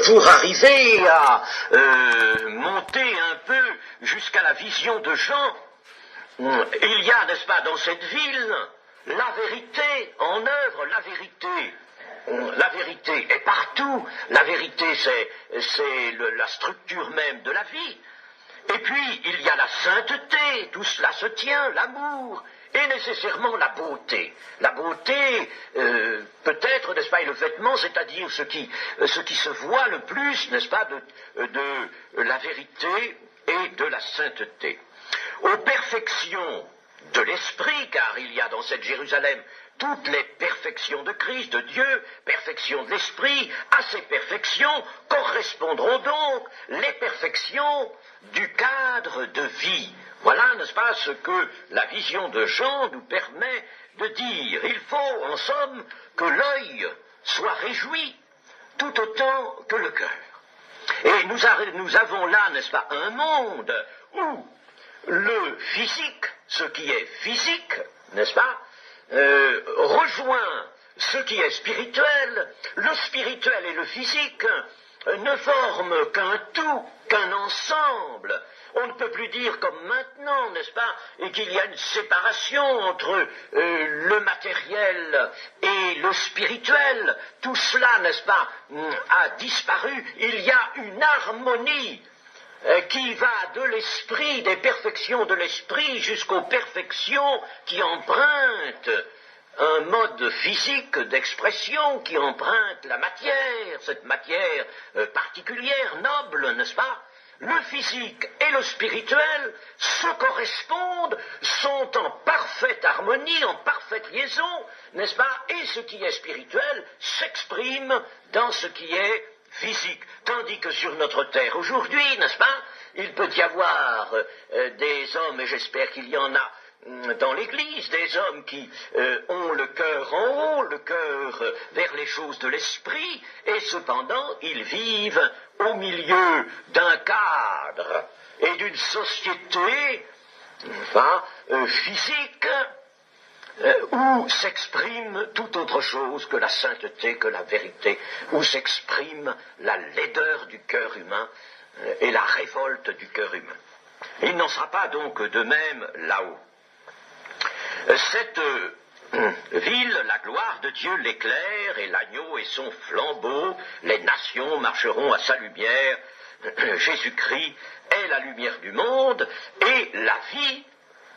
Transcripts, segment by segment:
pour arriver à monter un peu jusqu'à la vision de Jean, il y a, n'est-ce pas, dans cette ville, la vérité en œuvre, la vérité. La vérité est partout. La vérité, c'est la structure même de la vie. Et puis, il y a la sainteté. Tout cela se tient, l'amour, et nécessairement la beauté. La beauté, peut-être, n'est-ce pas, et le vêtement, c'est-à-dire ce qui se voit le plus, n'est-ce pas, de la vérité et de la sainteté. Aux perfections de l'esprit, car il y a dans cette Jérusalem toutes les perfections de Christ, de Dieu, perfection de l'esprit, à ces perfections correspondront donc les perfections du cadre de vie. Voilà, n'est-ce pas, ce que la vision de Jean nous permet de dire. Il faut, en somme, que l'œil soit réjoui tout autant que le cœur. Et nous avons là, n'est-ce pas, un monde où le physique, ce qui est physique, n'est-ce pas, rejoint ce qui est spirituel. Le spirituel et le physique ne forment qu'un tout, qu'un ensemble. On ne peut plus dire comme maintenant, n'est-ce pas, et qu'il y a une séparation entre le matériel et le spirituel. Tout cela, n'est-ce pas, a disparu. Il y a une harmonie qui va de l'esprit, des perfections de l'esprit, jusqu'aux perfections qui empruntent un mode physique d'expression, qui emprunte la matière, cette matière particulière, noble, n'est-ce pas? Le physique et le spirituel se correspondent, sont en parfaite harmonie, en parfaite liaison, n'est-ce pas? Et ce qui est spirituel s'exprime dans ce qui est physique. Tandis que sur notre terre aujourd'hui, n'est-ce pas, il peut y avoir des hommes, et j'espère qu'il y en a dans l'Église, des hommes qui ont le cœur en haut, le cœur vers les choses de l'esprit, et cependant ils vivent au milieu d'un cadre et d'une société physique où s'exprime tout autre chose que la sainteté, que la vérité, où s'exprime la laideur du cœur humain et la révolte du cœur humain. Il n'en sera pas donc de même là-haut. Cette ville, la gloire de Dieu l'éclaire, et l'agneau et son flambeau, les nations marcheront à sa lumière. Jésus-Christ est la lumière du monde, et la vie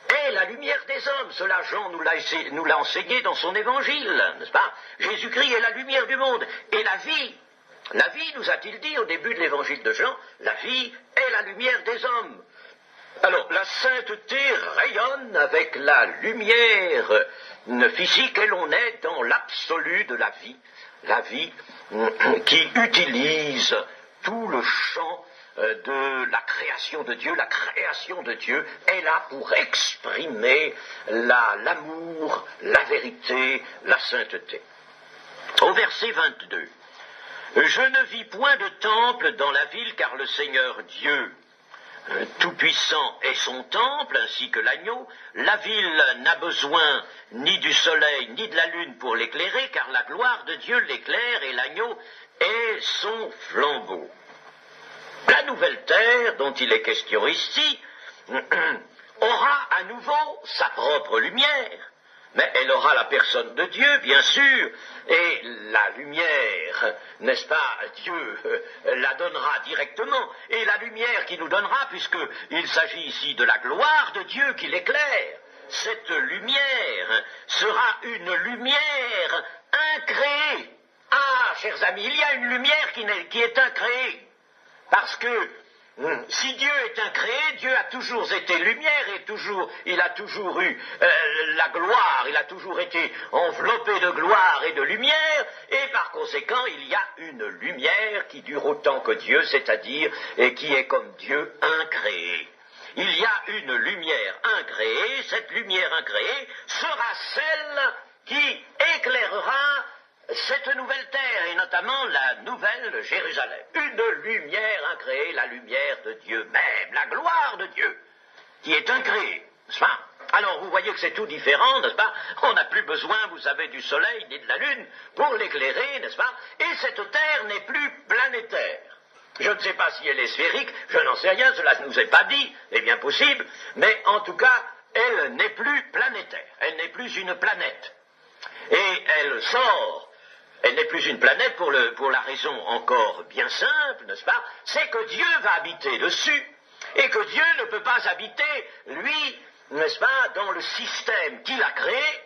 est la lumière des hommes. Cela, Jean nous l'a enseigné dans son évangile, n'est-ce pas? Jésus-Christ est la lumière du monde, et la vie, nous a-t-il dit au début de l'évangile de Jean, la vie est la lumière des hommes. Alors, la sainteté rayonne avec la lumière physique, et l'on est dans l'absolu de la vie qui utilise tout le champ de la création de Dieu. La création de Dieu est là pour exprimer l'amour, la vérité, la sainteté. Au verset 22, « Je ne vis point de temple dans la ville, car le Seigneur Dieu Tout-Puissant est son temple, ainsi que l'agneau. La ville n'a besoin ni du soleil ni de la lune pour l'éclairer, car la gloire de Dieu l'éclaire, et l'agneau est son flambeau. » La nouvelle terre dont il est question ici aura à nouveau sa propre lumière, mais elle aura la personne de Dieu, bien sûr, et la lumière, n'est-ce pas, Dieu la donnera directement, et la lumière qu'il nous donnera, puisqu'il s'agit ici de la gloire de Dieu qui l'éclaire, cette lumière sera une lumière incréée. Ah, chers amis, il y a une lumière qui est incréée, parce que si Dieu est incréé, Dieu a toujours été lumière, et il a toujours eu la gloire, il a toujours été enveloppé de gloire et de lumière, et par conséquent il y a une lumière qui dure autant que Dieu, c'est-à-dire et qui est comme Dieu incréé. Il y a une lumière incréée, cette lumière incréée sera celle qui éclairera cette nouvelle terre, et notamment la nouvelle Jérusalem. Une lumière incréée, la lumière de Dieu même, la gloire de Dieu, qui est incréée, n'est-ce pas? Alors vous voyez que c'est tout différent, n'est-ce pas? On n'a plus besoin, vous savez, du soleil ni de la lune pour l'éclairer, n'est-ce pas? Et cette Terre n'est plus planétaire. Je ne sais pas si elle est sphérique, je n'en sais rien, cela ne nous est pas dit, c'est bien possible, mais en tout cas, elle n'est plus planétaire, elle n'est plus une planète. Et elle n'est plus une planète pour la raison encore bien simple, n'est-ce pas? C'est que Dieu va habiter dessus, et que Dieu ne peut pas habiter, lui, n'est-ce pas, dans le système qu'il a créé.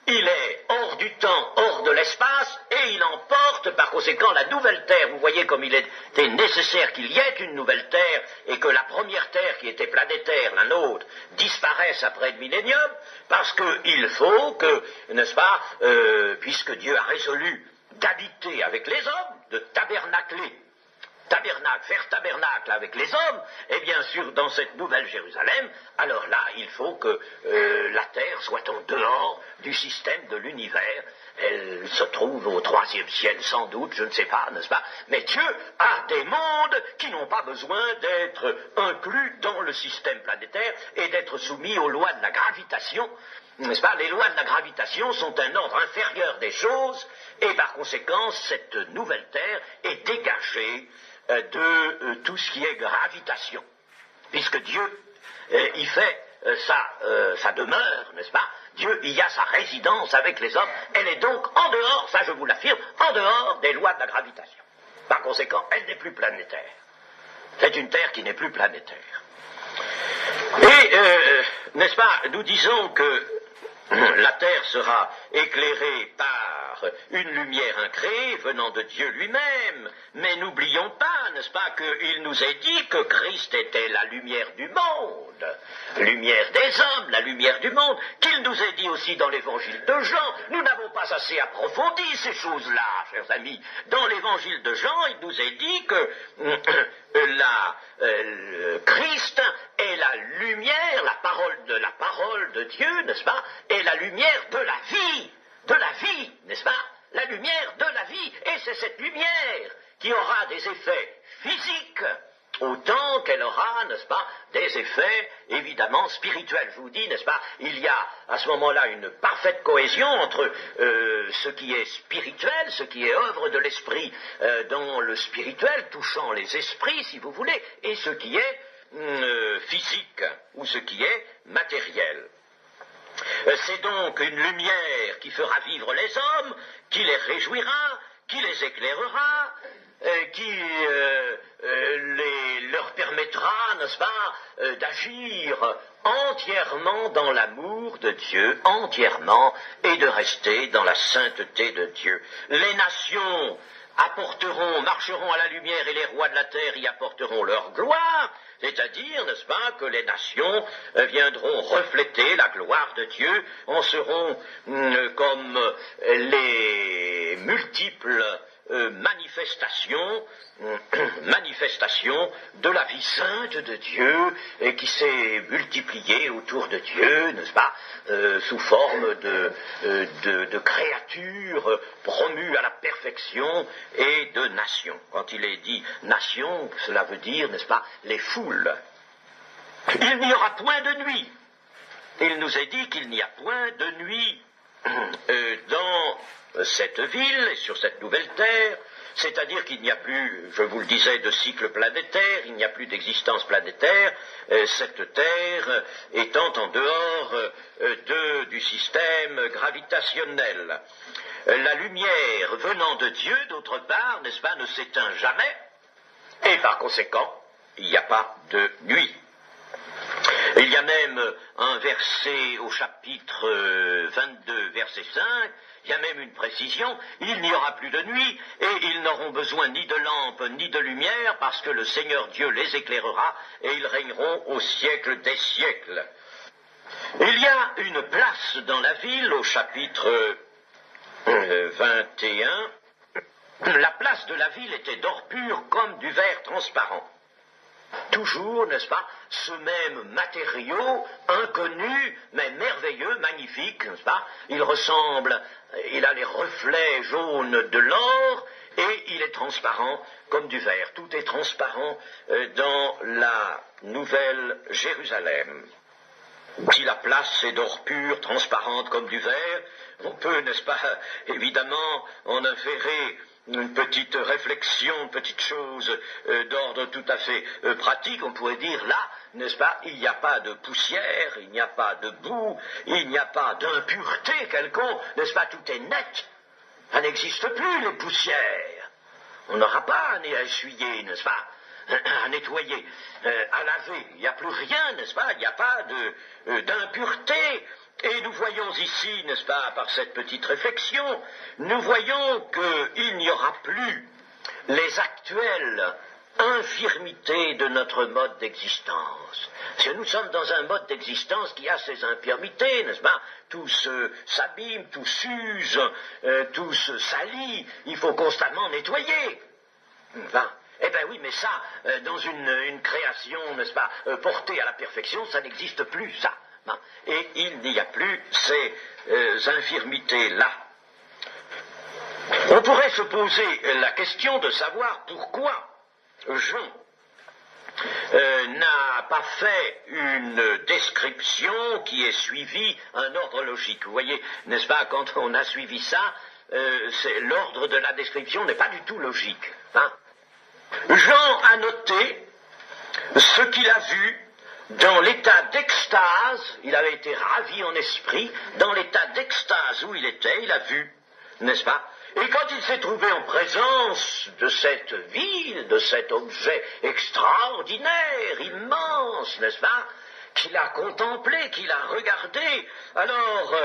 Il est hors du temps, hors de l'espace, et il emporte par conséquent la nouvelle Terre. Vous voyez comme il était nécessaire qu'il y ait une nouvelle Terre, et que la première Terre qui était planétaire, la nôtre, disparaisse après le millénium, parce qu'il faut que, n'est-ce pas, puisque Dieu a résolu d'habiter avec les hommes, de faire tabernacle avec les hommes, et bien sûr dans cette nouvelle Jérusalem, alors là, il faut que la Terre soit en dehors du système de l'univers. Elle se trouve au 3e ciel, sans doute, je ne sais pas, n'est-ce pas? Mais Dieu a des mondes qui n'ont pas besoin d'être inclus dans le système planétaire et d'être soumis aux lois de la gravitation. N'est-ce pas? Les lois de la gravitation sont un ordre inférieur des choses, et par conséquent, cette nouvelle Terre est dégagée de tout ce qui est gravitation, puisque Dieu y fait sa demeure, n'est-ce pas? Dieu y a sa résidence avec les hommes, elle est donc en dehors, ça je vous l'affirme, en dehors des lois de la gravitation. Par conséquent, elle n'est plus planétaire. C'est une Terre qui n'est plus planétaire. Et, n'est-ce pas, nous disons que la Terre sera éclairée par une lumière incréée venant de Dieu lui-même, mais n'oublions pas, n'est-ce pas, qu'il nous est dit que Christ était la lumière du monde, lumière des hommes, la lumière du monde, qu'il nous est dit aussi dans l'évangile de Jean. Nous n'avons pas assez approfondi ces choses-là, chers amis. Dans l'évangile de Jean, il nous est dit que Christ est la lumière, la parole de Dieu, n'est-ce pas, est la lumière de la vie, n'est-ce pas, la lumière de la vie, et c'est cette lumière qui aura des effets physiques, autant qu'elle aura, n'est-ce pas, des effets évidemment spirituels. Je vous dis, n'est-ce pas, il y a à ce moment-là une parfaite cohésion entre ce qui est spirituel, ce qui est œuvre de l'esprit dans le spirituel, touchant les esprits, si vous voulez, et ce qui est physique, ou ce qui est matériel. C'est donc une lumière qui fera vivre les hommes, qui les réjouira, qui les éclairera, qui leur permettra, n'est-ce pas, d'agir entièrement dans l'amour de Dieu, entièrement, et de rester dans la sainteté de Dieu. Les nations marcheront à la lumière, et les rois de la terre y apporteront leur gloire, c'est-à-dire, n'est-ce pas, que les nations viendront refléter la gloire de Dieu, en seront comme les multiples manifestation de la vie sainte de Dieu, et qui s'est multipliée autour de Dieu, n'est-ce pas, sous forme de créatures promues à la perfection et de nations. Quand il est dit nation, cela veut dire, n'est-ce pas, les foules. Il n'y aura point de nuit. Il nous est dit qu'il n'y a point de nuit dans cette ville et sur cette nouvelle terre, c'est-à-dire qu'il n'y a plus, je vous le disais, de cycle planétaire, il n'y a plus d'existence planétaire, cette terre étant en dehors du système gravitationnel. La lumière venant de Dieu, d'autre part, n'est-ce pas, ne s'éteint jamais, et par conséquent, il n'y a pas de nuit. Il y a même un verset au chapitre 22, verset 5, il y a même une précision, il n'y aura plus de nuit, et ils n'auront besoin ni de lampe ni de lumière, parce que le Seigneur Dieu les éclairera, et ils régneront au siècle des siècles. Il y a une place dans la ville, au chapitre 21, la place de la ville était d'or pur comme du verre transparent. Toujours, n'est-ce pas, ce même matériau inconnu, mais merveilleux, magnifique, n'est-ce pas, il a les reflets jaunes de l'or, et il est transparent comme du verre. Tout est transparent dans la nouvelle Jérusalem. Si la place est d'or pur, transparente comme du verre, on peut, n'est-ce pas, évidemment, en inférer une petite réflexion, une petite chose d'ordre tout à fait pratique. On pourrait dire là, n'est-ce pas, il n'y a pas de poussière, il n'y a pas de boue, il n'y a pas d'impureté quelconque, n'est-ce pas, tout est net. Ça n'existe plus, les poussières. On n'aura pas à essuyer, n'est-ce pas, à nettoyer, à laver. Il n'y a plus rien, n'est-ce pas, il n'y a pas d'impureté. Et nous voyons ici, n'est-ce pas, par cette petite réflexion, nous voyons qu'il n'y aura plus les actuelles infirmités de notre mode d'existence. Parce que nous sommes dans un mode d'existence qui a ses infirmités, n'est-ce pas? Tout s'abîme, tout s'use, tout se salit, il faut constamment nettoyer. Enfin, eh bien oui, mais ça, dans une création, n'est-ce pas, portée à la perfection, ça n'existe plus, ça. Et il n'y a plus ces infirmités-là. On pourrait se poser la question de savoir pourquoi Jean n'a pas fait une description qui ait suivi un ordre logique. Vous voyez, n'est-ce pas, quand on a suivi ça, l'ordre de la description n'est pas du tout logique. Hein? Jean a noté ce qu'il a vu dans l'état d'extase. Il avait été ravi en esprit, dans l'état d'extase où il était, il a vu, n'est-ce pas? Et quand il s'est trouvé en présence de cette ville, de cet objet extraordinaire, immense, n'est-ce pas, qu'il a contemplé, qu'il a regardé, alors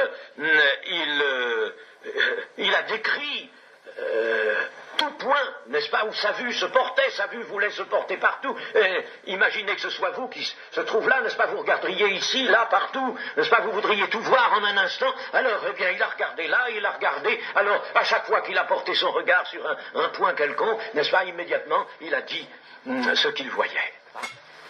il a décrit tout point, n'est-ce pas, où sa vue se portait, sa vue voulait se porter partout. Imaginez que ce soit vous qui se trouve là, n'est-ce pas, vous regarderiez ici, là, partout, n'est-ce pas, vous voudriez tout voir en un instant. Alors, eh bien, il a regardé là, il a regardé, alors, à chaque fois qu'il a porté son regard sur un point quelconque, n'est-ce pas, immédiatement, il a dit ce qu'il voyait.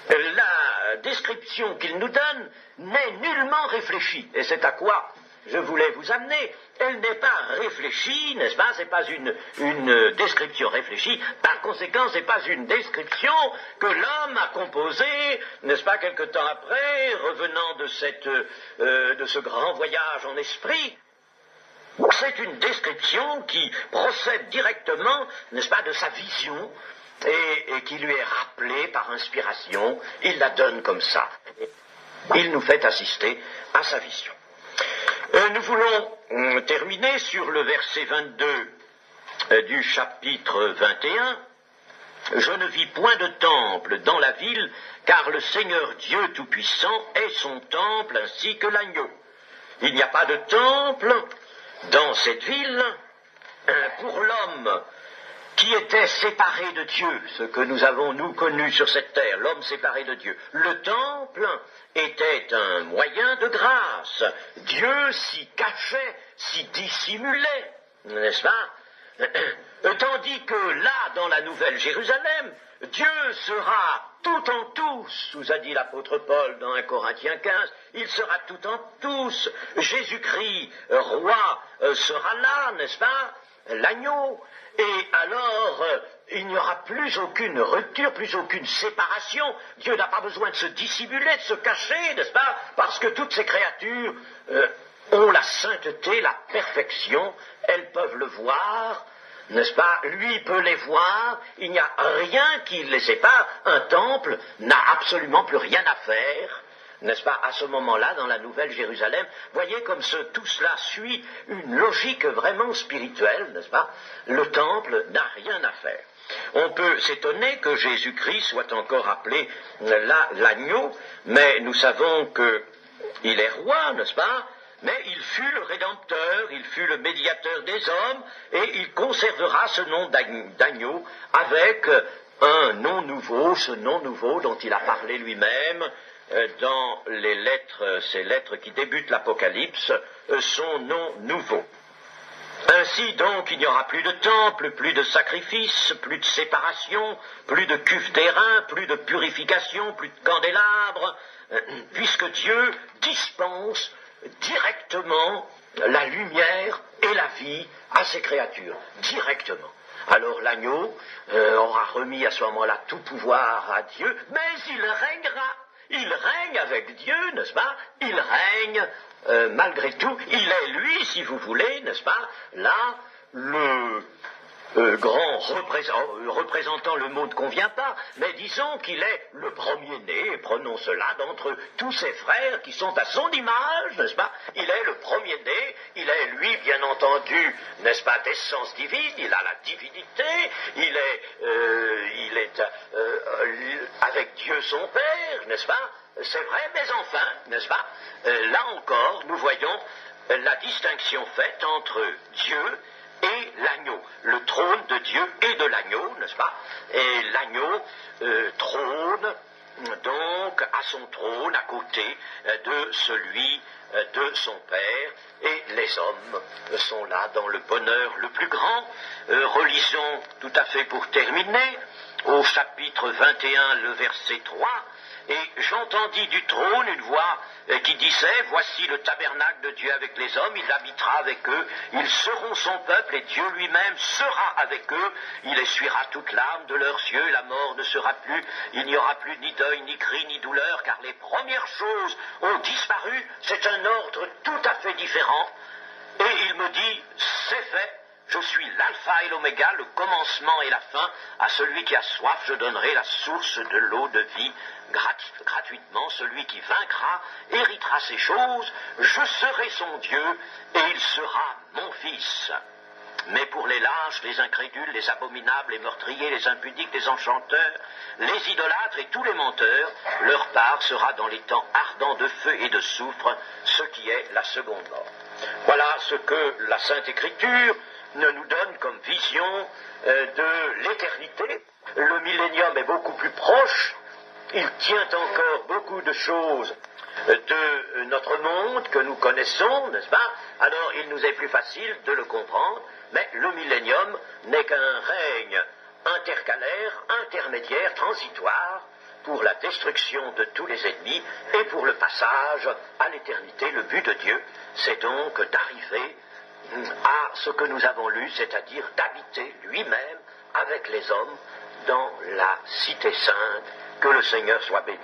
La description qu'il nous donne n'est nullement réfléchie, et c'est à quoi je voulais vous amener. Elle n'est pas réfléchie, n'est-ce pas, c'est pas une description réfléchie, par conséquent, c'est pas une description que l'homme a composée, n'est-ce pas, quelque temps après, revenant de ce grand voyage en esprit. C'est une description qui procède directement, n'est-ce pas, de sa vision, et qui lui est rappelée par inspiration. Il la donne comme ça. Il nous fait assister à sa vision. Nous voulons terminer sur le verset 22 du chapitre 21. « Je ne vis point de temple dans la ville, car le Seigneur Dieu Tout-Puissant est son temple ainsi que l'agneau. » Il n'y a pas de temple dans cette ville pour l'homme qui était séparé de Dieu, ce que nous avons, nous, connu sur cette terre, l'homme séparé de Dieu. Le temple était un moyen de grâce. Dieu s'y cachait, s'y dissimulait, n'est-ce pas? Tandis que là, dans la Nouvelle Jérusalem, Dieu sera tout en tous, nous a dit l'apôtre Paul dans 1 Corinthiens 15, il sera tout en tous. Jésus-Christ, roi, sera là, n'est-ce pas? L'agneau. Et alors, il n'y aura plus aucune rupture, plus aucune séparation. Dieu n'a pas besoin de se dissimuler, de se cacher, n'est-ce pas? Parce que toutes ces créatures ont la sainteté, la perfection, elles peuvent le voir, n'est-ce pas? Lui peut les voir, il n'y a rien qui les sépare. Un temple n'a absolument plus rien à faire, n'est-ce pas, à ce moment-là, dans la Nouvelle Jérusalem. Voyez comme tout cela suit une logique vraiment spirituelle, n'est-ce pas? Le temple n'a rien à faire. On peut s'étonner que Jésus-Christ soit encore appelé là l'agneau, mais nous savons qu'il est roi, n'est-ce pas? Mais il fut le Rédempteur, il fut le médiateur des hommes, et il conservera ce nom d'agneau avec un nom nouveau, ce nom nouveau dont il a parlé lui-même, dans les lettres, ces lettres qui débutent l'Apocalypse, son nom nouveau. Ainsi donc, il n'y aura plus de temple, plus de sacrifice, plus de séparation, plus de cuve d'airain, plus de purification, plus de candélabres, puisque Dieu dispense directement la lumière et la vie à ses créatures, directement. Alors l'agneau aura remis à ce moment-là tout pouvoir à Dieu, mais il règnera. il règne avec Dieu, n'est-ce pas? Il règne malgré tout. Il est, lui, si vous voulez, n'est-ce pas, là, le grand représentant, le mot ne convient pas, mais disons qu'il est le premier-né, prenons cela, d'entre tous ses frères qui sont à son image, n'est-ce pas? Il est le premier-né, il est, lui, bien entendu, n'est-ce pas, d'essence divine, il a la divinité, il est avec Dieu son Père, n'est-ce pas? C'est vrai, mais enfin, n'est-ce pas? Là encore, nous voyons la distinction faite entre Dieu et l'agneau, le trône de Dieu et de l'agneau, n'est-ce pas? Et l'agneau trône donc à son trône à côté de celui de son Père, et les hommes sont là dans le bonheur le plus grand. Relisons tout à fait pour terminer, au chapitre 21, le verset 3, et j'entendis du trône une voix qui disait, voici le tabernacle de Dieu avec les hommes, il habitera avec eux, ils seront son peuple et Dieu lui-même sera avec eux, il essuiera toute larme de leurs yeux, la mort ne sera plus, il n'y aura plus ni deuil, ni cri, ni douleur, car les premières choses ont disparu, c'est un ordre tout à fait différent, et il me dit, c'est fait. Je suis l'alpha et l'oméga, le commencement et la fin. À celui qui a soif, je donnerai la source de l'eau de vie gratuitement. Celui qui vaincra héritera ces choses. Je serai son Dieu et il sera mon fils. Mais pour les lâches, les incrédules, les abominables, les meurtriers, les impudiques, les enchanteurs, les idolâtres et tous les menteurs, leur part sera dans les temps ardents de feu et de soufre, ce qui est la seconde mort. Voilà ce que la Sainte Écriture nous donne comme vision de l'éternité. Le millénium est beaucoup plus proche, il tient encore beaucoup de choses de notre monde que nous connaissons, n'est-ce pas? Alors il nous est plus facile de le comprendre, mais le millénium n'est qu'un règne intercalaire, intermédiaire, transitoire, pour la destruction de tous les ennemis et pour le passage à l'éternité. Le but de Dieu, c'est donc d'arriver à ce que nous avons lu, c'est-à-dire d'habiter lui-même avec les hommes dans la cité sainte. Que le Seigneur soit béni.